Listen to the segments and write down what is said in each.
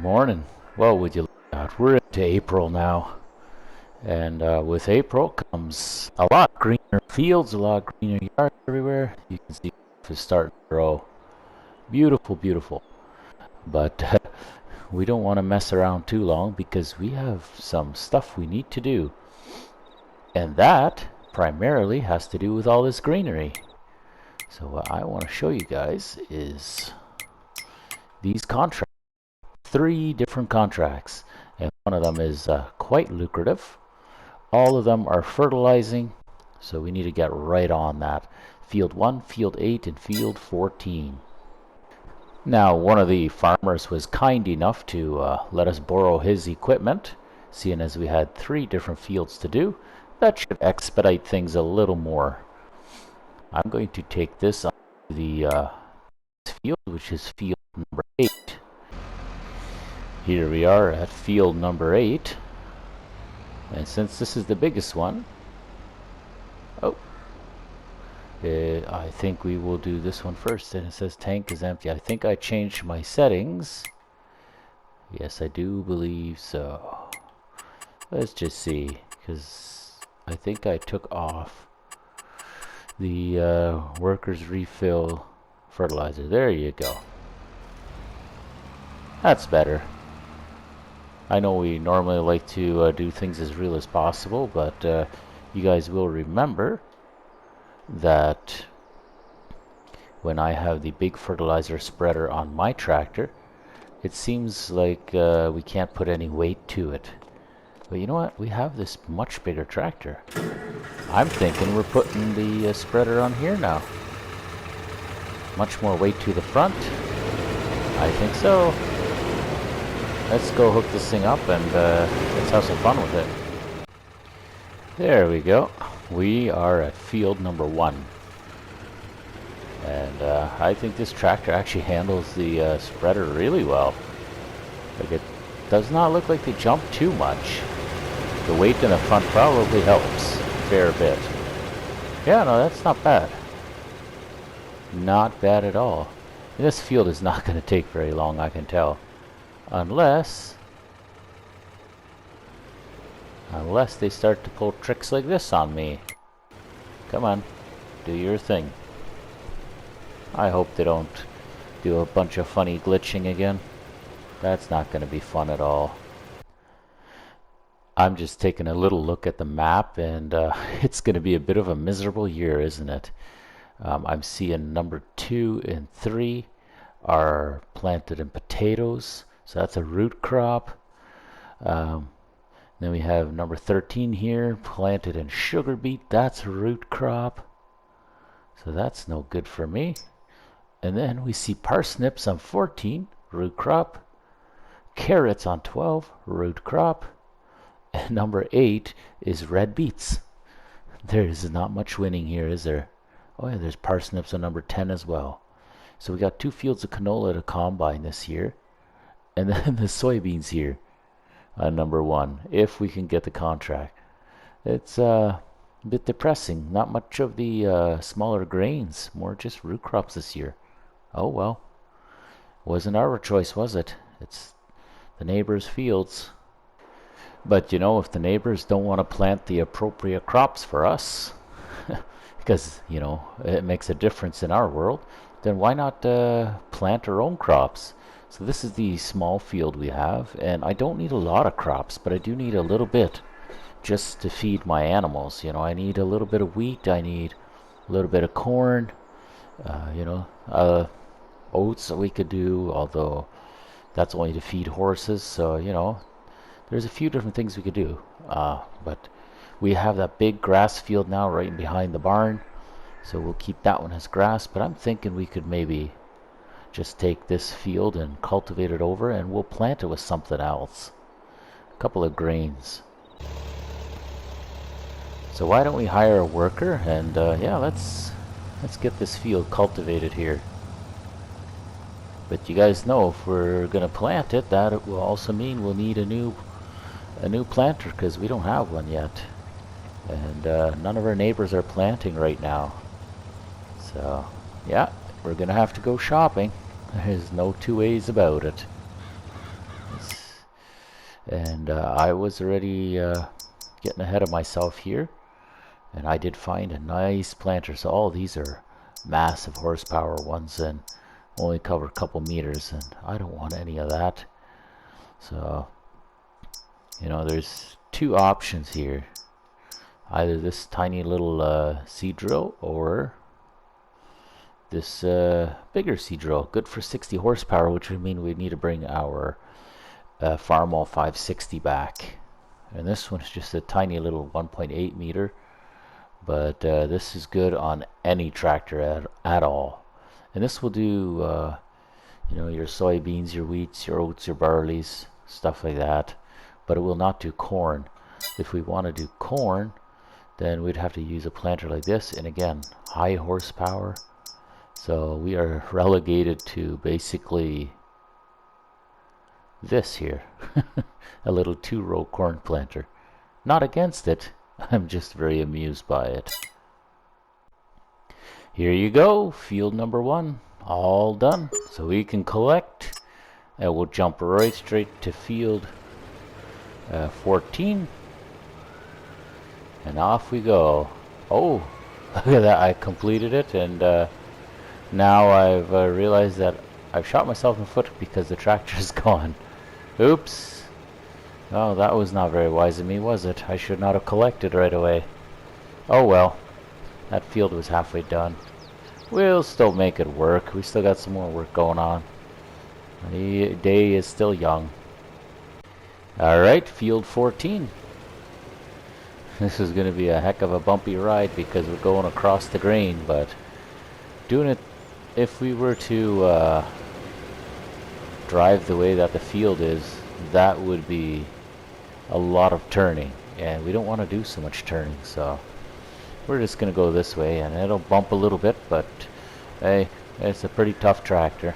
morning. Well, would you look at that? We're into April now. And with April comes a lot greener fields, a lot greener yards everywhere. You can see it's starting to grow. Beautiful, beautiful. But we don't want to mess around too long because we have some stuff we need to do. And that primarily has to do with all this greenery. So what I want to show you guys is these contracts. 3 different contracts. And one of them is quite lucrative. All of them are fertilizing, so we need to get right on that. Field 1, Field 8, and Field 14. Now, one of the farmers was kind enough to let us borrow his equipment, seeing as we had 3 different fields to do. That should expedite things a little more. I'm going to take this on the field, which is field number 8. Here we are at field number 8. And since this is the biggest one, I think we will do this one first. And it says tank is empty. I think I changed my settings. Yes, I do believe so. Let's just see, because I think I took off the workers refill fertilizer. There you go. That's better. I know we normally like to do things as real as possible, but you guys will remember that when I have the big fertilizer spreader on my tractor, it seems like we can't put any weight to it. But you know what? We have this much bigger tractor. I'm thinking we're putting the spreader on here now. Much more weight to the front. I think so. Let's go hook this thing up and let's have some fun with it. There we go. We are at field number 1. And I think this tractor actually handles the spreader really well. Like, it does not look like they jump too much. The weight in the front probably helps a fair bit. Yeah, no, that's not bad. Not bad at all. This field is not going to take very long, I can tell. Unless they start to pull tricks like this on me. Come on, do your thing. I hope they don't do a bunch of funny glitching again. That's not going to be fun at all. I'm just taking a little look at the map, and it's going to be a bit of a miserable year, isn't it? I'm seeing number 2 and 3 are planted in potatoes. So that's a root crop. Then we have number 13 here, planted in sugar beet. That's a root crop. So that's no good for me. And then we see parsnips on 14, root crop. Carrots on 12, root crop. And number 8 is red beets. There is not much winning here, is there? Oh yeah, there's parsnips on number 10 as well. So we got 2 fields of canola to combine this year. And then the soybeans here on number 1, if we can get the contract. It's a bit depressing. Not much of the smaller grains, more just root crops this year. Oh well. Wasn't our choice, was it? It's the neighbors' fields. But you know, if the neighbors don't want to plant the appropriate crops for us, because, you know, it makes a difference in our world, then why not plant our own crops? So this is the small field we have, and I don't need a lot of crops, but I do need a little bit just to feed my animals. You know, I need a little bit of wheat, I need a little bit of corn, oats that we could do, although that's only to feed horses, so, you know, there's a few different things we could do. But we have that big grass field now right behind the barn, so we'll keep that one as grass, but I'm thinking we could maybe just take this field and cultivate it over, and we'll plant it with something else. A couple of grains. So why don't we hire a worker, and yeah, let's get this field cultivated here. But you guys know, if we're gonna plant it, that will also mean we'll need a new planter, because we don't have one yet, and none of our neighbors are planting right now. So yeah, we're gonna have to go shopping. There's no two ways about it. And I was already getting ahead of myself here, and I did find a nice planter. So all these are massive horsepower ones and only cover a couple meters, and I don't want any of that. So, you know, there's two options here. Either this tiny little seed drill or this bigger seed drill. Good for 60 horsepower, which would mean we need to bring our Farmall 560 back. And this one's just a tiny little 1.8 meter. But this is good on any tractor at all. And this will do, you know, your soybeans, your wheats, your oats, your barleys, stuff like that. But it will not do corn. If we want to do corn, then we'd have to use a planter like this. And again, high horsepower. So we are relegated to basically this here. A little 2-row corn planter. Not against it. I'm just very amused by it. Here you go, field number 1, all done. So we can collect, and we'll jump right straight to field 14. And off we go. Oh, look at that, I completed it, and now I've realized that I've shot myself in the foot because the tractor's gone. Oops. Oh, that was not very wise of me, was it? I should not have collected right away. Oh well, that field was halfway done. We'll still make it work. We still got some more work going on. The day is still young. Alright, field 14. This is going to be a heck of a bumpy ride because we're going across the grain, but doing it, if we were to drive the way that the field is, that would be a lot of turning, and we don't want to do so much turning, so we're just gonna go this way, and it'll bump a little bit, but hey, it's a pretty tough tractor.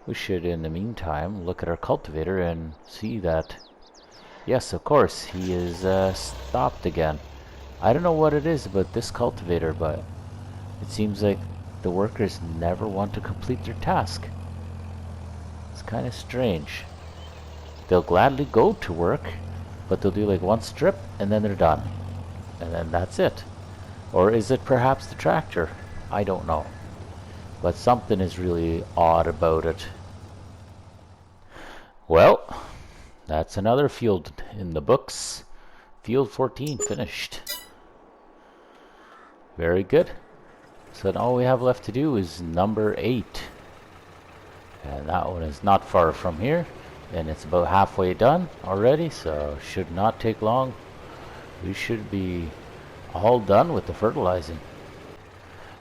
We should in the meantime look at our cultivator and see that, yes, of course, he is stopped again. I don't know what it is about this cultivator, but it seems like the workers never want to complete their task. It's kind of strange. They'll gladly go to work, but they'll do like one strip and then they're done. And then that's it. Or is it perhaps the tractor? I don't know. But something is really odd about it. Well, that's another field in the books. Field 14 finished. Very good. So all we have left to do is number 8. And that one is not far from here. And it's about halfway done already, so should not take long. We should be all done with the fertilizing.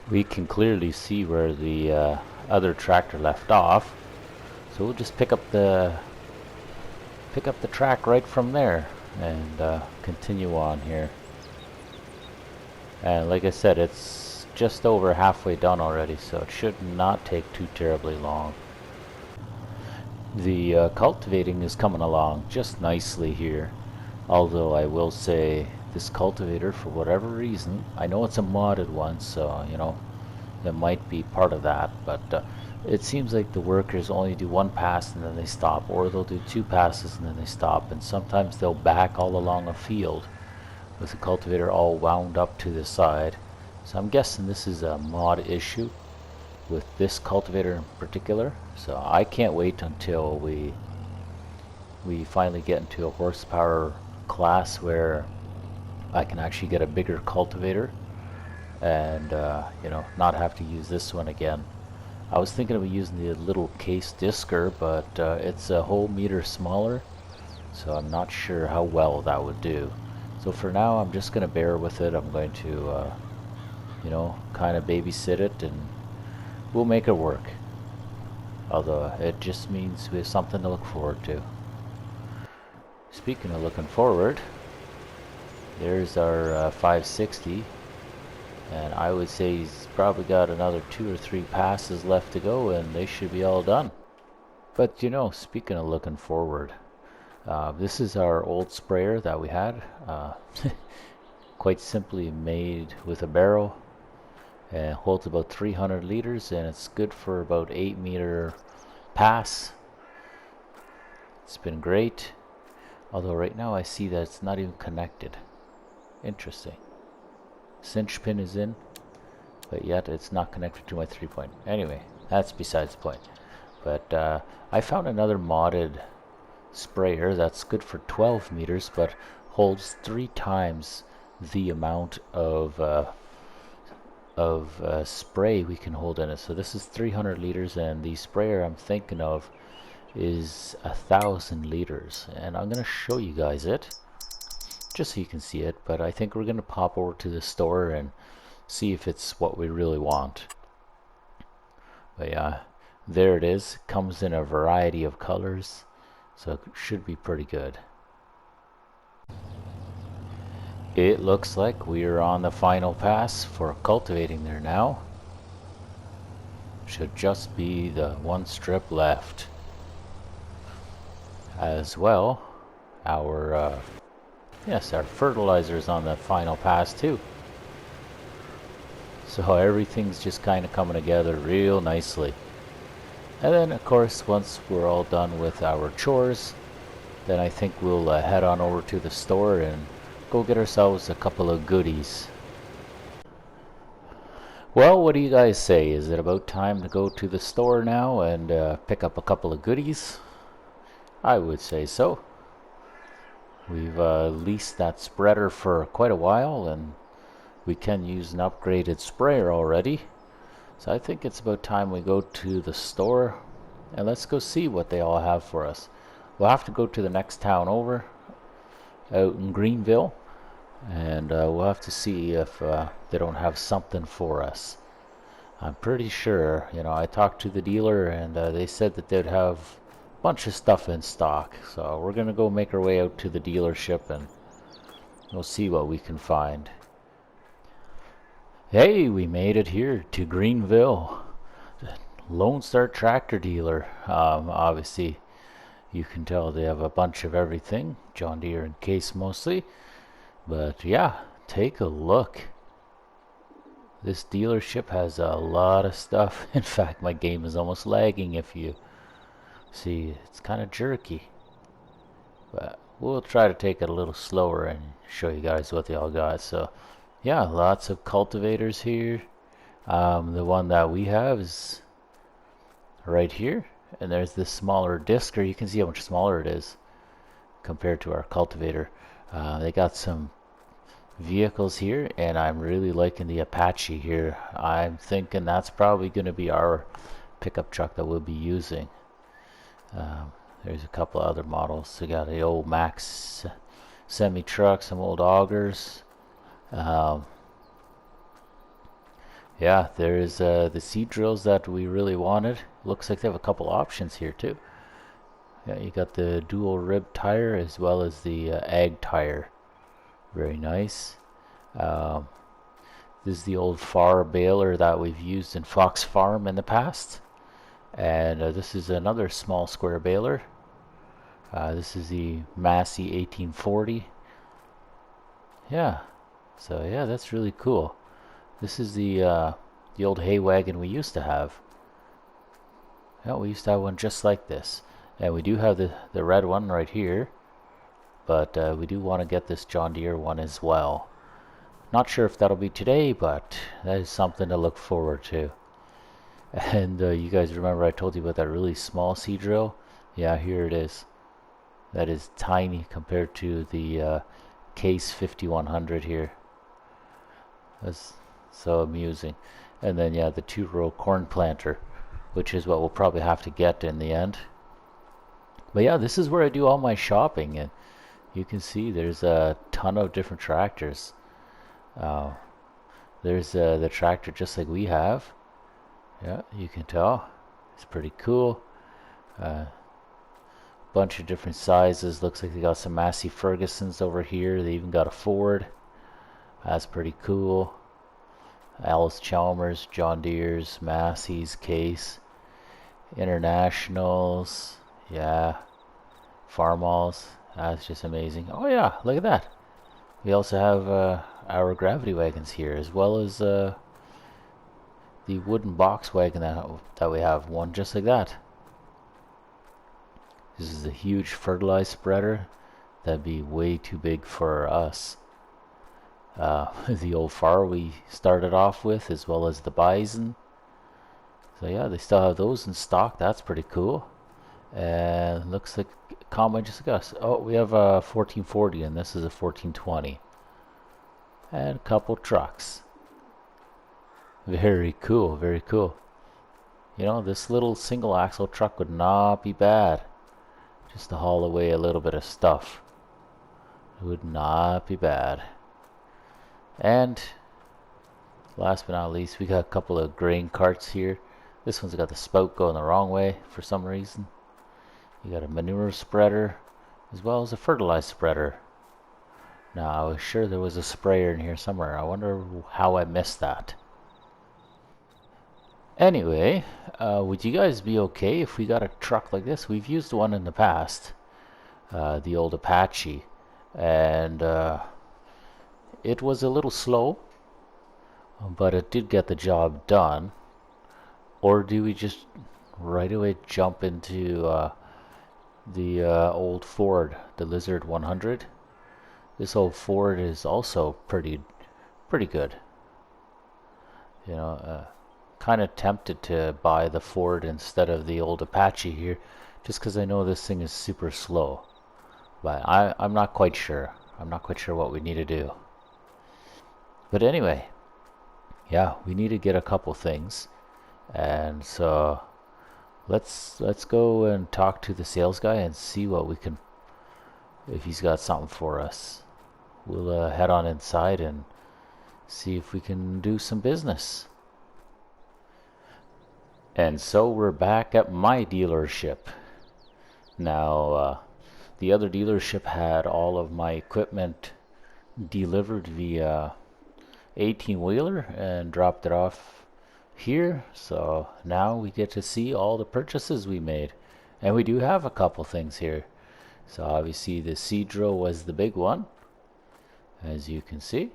We can clearly see where the other tractor left off, so we'll just pick up the track right from there and continue on here. And like I said, it's just over halfway done already, so it should not take too terribly long. The cultivating is coming along just nicely here, although I will say this cultivator, for whatever reason, I know it's a modded one, so you know it might be part of that, but it seems like the workers only do one pass and then they stop, or they'll do 2 passes and then they stop, and sometimes they'll back all along a field with the cultivator all wound up to the side. So I'm guessing this is a mod issue with this cultivator in particular. So I can't wait until we finally get into a horsepower class where I can actually get a bigger cultivator and you know, not have to use this one again. I was thinking of using the little case disker, but it's a whole meter smaller, so I'm not sure how well that would do. So for now I'm just going to bear with it. I'm going to you know, kind of babysit it, and we'll make it work. Although it just means we have something to look forward to. Speaking of looking forward, there's our 560, and I would say he's probably got another 2 or 3 passes left to go and they should be all done. But you know, speaking of looking forward, this is our old sprayer that we had, quite simply made with a barrel, and holds about 300 liters, and it's good for about 8 meter pass. It's been great. Although right now I see that it's not even connected. Interesting. Cinch pin is in, but yet it's not connected to my 3-point. Anyway, that's besides the point. But I found another modded sprayer that's good for 12 meters, but holds 3 times the amount of spray we can hold in it. So this is 300 liters, and the sprayer I'm thinking of is 1,000 liters. And I'm gonna show you guys it, just so you can see it. But I think we're gonna pop over to the store and see if it's what we really want. But yeah, there it is. Comes in a variety of colors, so it should be pretty good. It looks like we are on the final pass for cultivating there now. Should just be the one strip left. As well, our yes, our fertilizer is on the final pass too. So everything's just kind of coming together real nicely. And then of course, once we're all done with our chores, then I think we'll head on over to the store and go get ourselves a couple of goodies. Well, what do you guys say? Is it about time to go to the store now and pick up a couple of goodies? I would say so. We've leased that spreader for quite a while, and we can use an upgraded sprayer already. So I think it's about time we go to the store and let's go see what they all have for us. We'll have to go to the next town over, out in Greenville, and we'll have to see if they don't have something for us. I'm pretty sure, you know, I talked to the dealer and they said that they'd have a bunch of stuff in stock. So we're gonna go make our way out to the dealership and we'll see what we can find. Hey, we made it here to Greenville, Lone Star Tractor Dealer. Obviously, you can tell they have a bunch of everything, John Deere and Case mostly. But yeah, take a look. This dealership has a lot of stuff. In fact, my game is almost lagging if you see. It's kind of jerky. But we'll try to take it a little slower and show you guys what they all got. So yeah, lots of cultivators here. The one that we have is right here, and there's this smaller disc, or you can see how much smaller it is compared to our cultivator. They got some vehicles here, and I'm really liking the Apache here. I'm thinking that's probably going to be our pickup truck that we'll be using. There's a couple other models. We got the old Max semi truck, some old augers. Yeah, there's the seed drills that we really wanted. Looks like they have a couple options here too. Yeah, you got the dual rib tire as well as the ag tire. Very nice. This is the old FAR baler that we've used in Fox Farm in the past. And this is another small square baler. This is the Massey 1840. Yeah. So yeah, that's really cool. This is the old hay wagon we used to have. Yeah, we used to have one just like this. And we do have the red one right here. But we do want to get this John Deere one as well. Not sure if that'll be today, but that is something to look forward to. And you guys remember I told you about that really small seed drill? Yeah, here it is. That is tiny compared to the Case 5100 here. That's so amusing. And then yeah, the 2-row corn planter, which is what we'll probably have to get in the end. But yeah, this is where I do all my shopping, and you can see there's a ton of different tractors. There's the tractor just like we have. Yeah, you can tell. It's pretty cool. Bunch of different sizes. Looks like they got some Massey Fergusons over here. They even got a Ford. That's pretty cool. Alice Chalmers, John Deere's, Massey's, Case, Internationals. Yeah. Farmalls. That's just amazing. Oh yeah, look at that. We also have our gravity wagons here, as well as the wooden box wagon that we have, one just like that. This is a huge fertilizer spreader that'd be way too big for us. The old far we started off with, as well as the bison. So yeah, they still have those in stock. That's pretty cool. And looks like combine just like us. Oh, we have a 1440 and this is a 1420. And a couple trucks. Very cool, very cool. You know, this little single axle truck would not be bad. Just to haul away a little bit of stuff. It would not be bad. And last but not least, we got a couple of grain carts here. This one's got the spout going the wrong way for some reason. You got a manure spreader as well as a fertilizer spreader. Now, I was sure there was a sprayer in here somewhere. I wonder how I missed that. Anyway, would you guys be okay if we got a truck like this? We've used one in the past, the old Apache, and it was a little slow, but it did get the job done. Or do we just right away jump into the old Ford, the Lizard 100? This old Ford is also pretty good. You know, kind of tempted to buy the Ford instead of the old Apache here, just because I know this thing is super slow. But I'm not quite sure. I'm not quite sure what we need to do. But anyway, yeah, we need to get a couple things, and so let's go and talk to the sales guy and see what we can, if he's got something for us. We'll head on inside and see if we can do some business. And so we're back at my dealership. Now, the other dealership had all of my equipment delivered via 18-wheeler and dropped it off here. So now we get to see all the purchases we made. And we do have a couple things here. So obviously the Seadrill was the big one, as you can see.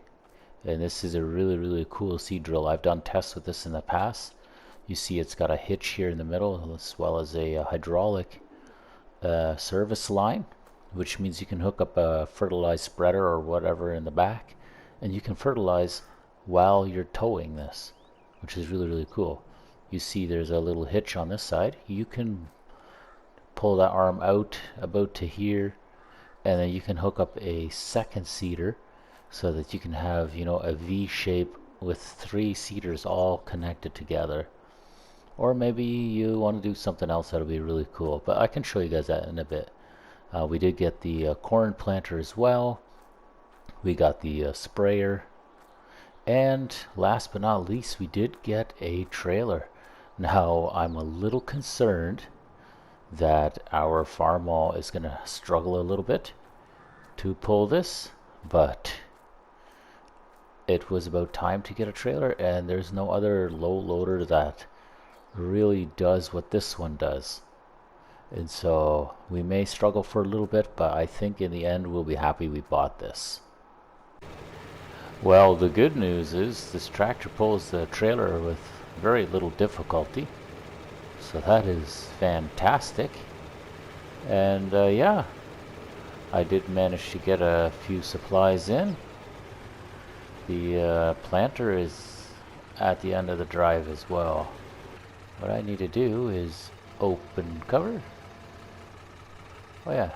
And this is a really cool Seadrill. I've done tests with this in the past. You see it's got a hitch here in the middle, as well as a hydraulic service line, which means you can hook up a fertilizer spreader or whatever in the back, and you can fertilize while you're towing this, which is really cool. You see there's a little hitch on this side. You can pull that arm out about to here, and then you can hook up a second seater so that you can have, you know, a V shape with 3 seaters all connected together. Or maybe you want to do something else that'll be really cool, but I can show you guys that in a bit. We did get the corn planter as well. We got the sprayer. And last but not least, we did get a trailer. Now, I'm a little concerned that our farm wall is going to struggle a little bit to pull this, but it was about time to get a trailer, and there's no other low loader that really does what this one does. And so we may struggle for a little bit, but I think in the end we'll be happy we bought this. Well, the good news is this tractor pulls the trailer with very little difficulty, so that is fantastic. And yeah, I did manage to get a few supplies in. The planter is at the end of the drive as well. What I need to do is open cover. Oh yeah.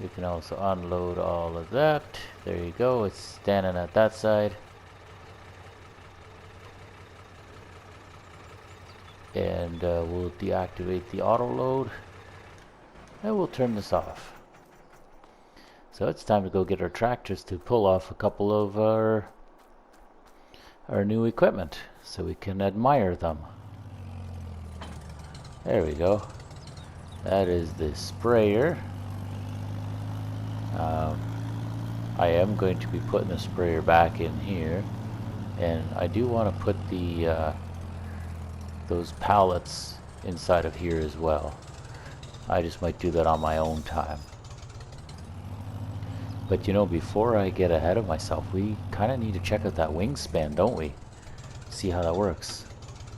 You can also unload all of that. There you go, it's standing at that side. And we'll deactivate the auto load. And we'll turn this off. So it's time to go get our tractors to pull off a couple of our new equipment, so we can admire them. There we go. That is the sprayer. I am going to be putting the sprayer back in here, and I do want to put the those pallets inside of here as well. I just might do that on my own time. But you know, before I get ahead of myself, we kind of need to check out that wingspan, don't we? See how that works.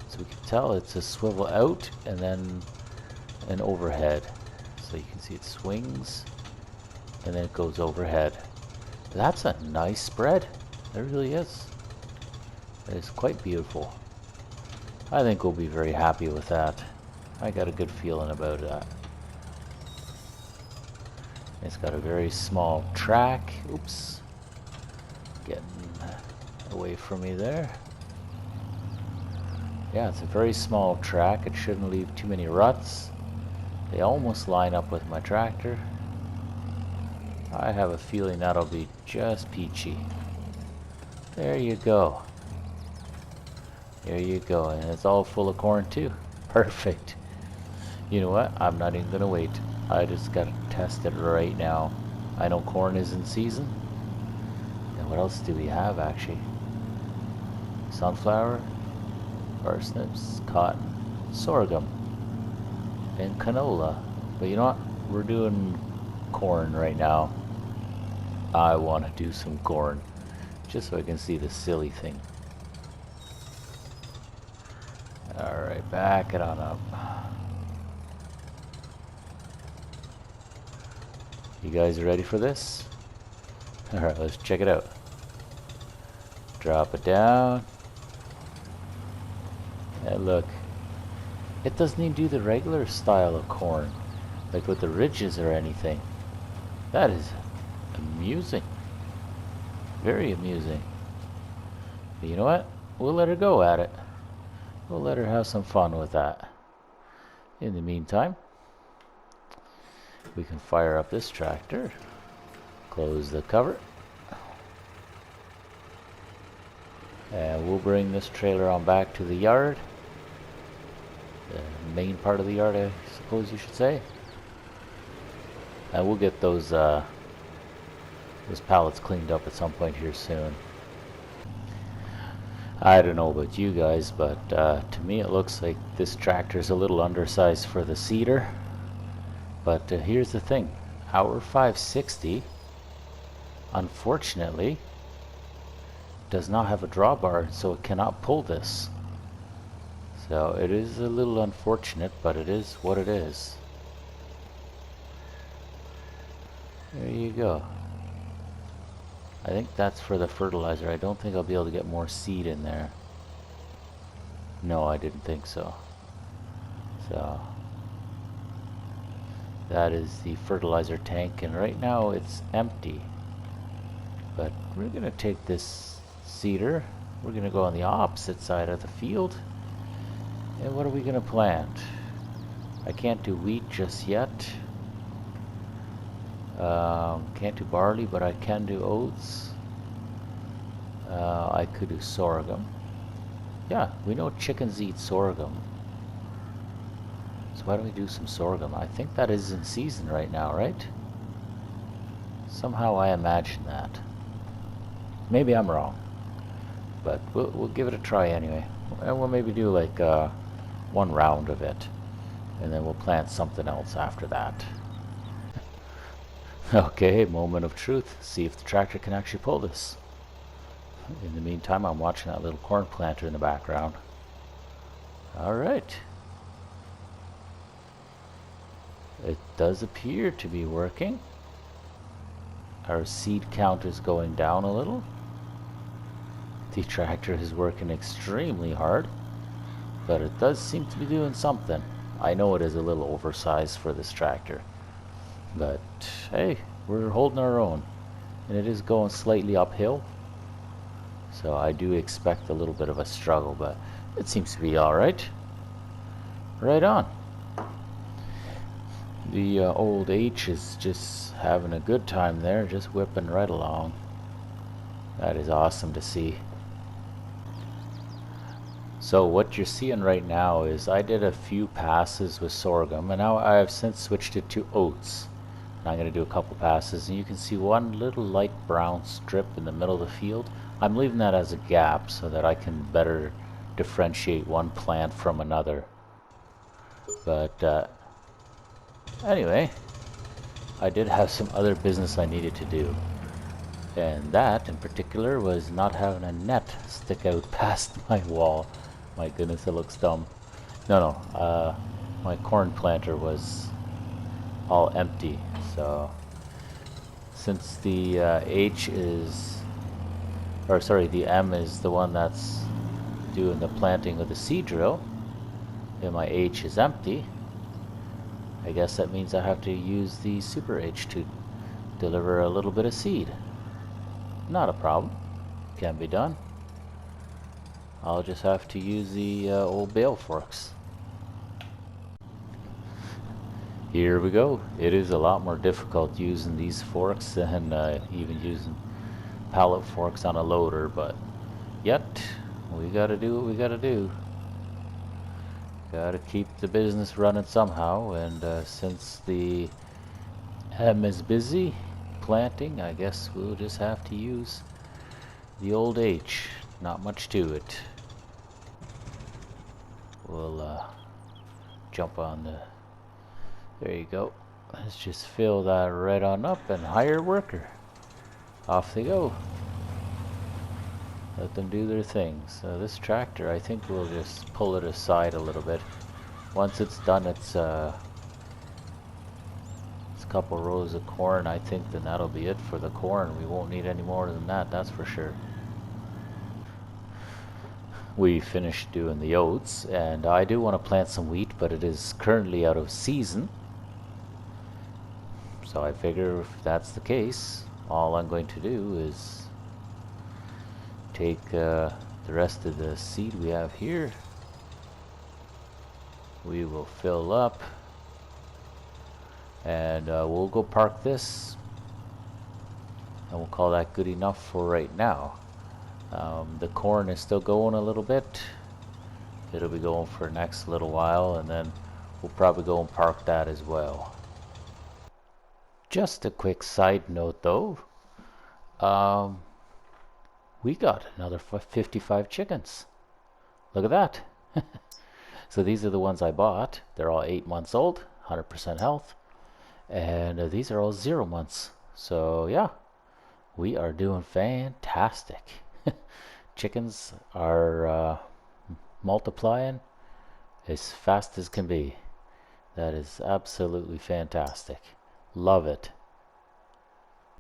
So we can tell it's a swivel out and then an overhead. So you can see it swings and then it goes overhead. That's a nice spread. It really is. It's quite beautiful. I think we'll be very happy with that. I got a good feeling about that. It's got a very small track. Oops. Getting away from me there. Yeah, it's a very small track. It shouldn't leave too many ruts. They almost line up with my tractor. I have a feeling that'll be just peachy. There you go. There you go. And it's all full of corn too. Perfect. You know what? I'm not even gonna wait. I just gotta test it right now. I know corn is in season. And what else do we have actually? Sunflower, parsnips, cotton, sorghum, and canola. But you know what? We're doing corn right now. I want to do some corn just so I can see the silly thing. Alright, back it on up. You guys ready for this? Alright, let's check it out. Drop it down. And look, it doesn't even do the regular style of corn, like with the ridges or anything. That is amusing. Very amusing. But you know what? We'll let her go at it. We'll let her have some fun with that. In the meantime, we can fire up this tractor, close the cover, and we'll bring this trailer on back to the yard. The main part of the yard, I suppose you should say. And we'll get those pallets cleaned up at some point here soon. I don't know about you guys, but to me it looks like this tractor is a little undersized for the seeder. But here's the thing, our 560, unfortunately, does not have a drawbar, so it cannot pull this. So it is a little unfortunate, but it is what it is. There you go. I think that's for the fertilizer. I don't think I'll be able to get more seed in there. No, I didn't think so. So that is the fertilizer tank, and right now it's empty. But we're gonna take this seeder, we're gonna go on the opposite side of the field, and what are we gonna plant? I can't do wheat just yet. Can't do barley, but I can do oats. I could do sorghum. Yeah, we know chickens eat sorghum. So why don't we do some sorghum? I think that is in season right now, right? Somehow I imagine that. Maybe I'm wrong. But we'll give it a try anyway. And we'll maybe do like one round of it. And then we'll plant something else after that. Okay, moment of truth. See if the tractor can actually pull this. In the meantime, I'm watching that little corn planter in the background. Alright. It does appear to be working. Our seed count is going down a little. The tractor is working extremely hard, but it does seem to be doing something. I know it is a little oversized for this tractor, but hey, we're holding our own, and it is going slightly uphill, so I do expect a little bit of a struggle, but it seems to be alright. Right on. The old H is just having a good time there, just whipping right along. That is awesome to see. So what you're seeing right now is I did a few passes with sorghum, and now I have since switched it to oats. And I'm going to do a couple passes, and you can see one little light brown strip in the middle of the field. I'm leaving that as a gap so that I can better differentiate one plant from another. But anyway, I did have some other business I needed to do. And that in particular was not having a net stick out past my wall. My goodness, it looks dumb. No, my corn planter was all empty, so since the H is, or sorry, the M is the one that's doing the planting of the seed drill, and my H is empty, I guess that means I have to use the Super H to deliver a little bit of seed. Not a problem. Can be done. I'll just have to use the old bale forks. Here we go. It is a lot more difficult using these forks than even using pallet forks on a loader, but yet we gotta do what we gotta do. Gotta keep the business running somehow, and since the M is busy planting, I guess we'll just have to use the old H. Not much to it. We'll jump on the, there you go. Let's just fill that right on up and hire a worker. Off they go. Let them do their thing. So this tractor, I think we'll just pull it aside a little bit. Once it's done it's a couple rows of corn, I think then that'll be it for the corn. We won't need any more than that, that's for sure. We finished doing the oats, and I do want to plant some wheat, but it is currently out of season. So I figure if that's the case, all I'm going to do is take the rest of the seed we have here. We will fill up, and we'll go park this, and we'll call that good enough for right now. The corn is still going a little bit. It'll be going for the next little while, and then we'll probably go and park that as well. Just a quick side note though, we got another 55 chickens. Look at that. So these are the ones I bought. They're all 8 months old, 100% health, and these are all 0 months. So yeah, we are doing fantastic. Chickens are multiplying as fast as can be. That is absolutely fantastic. Love it.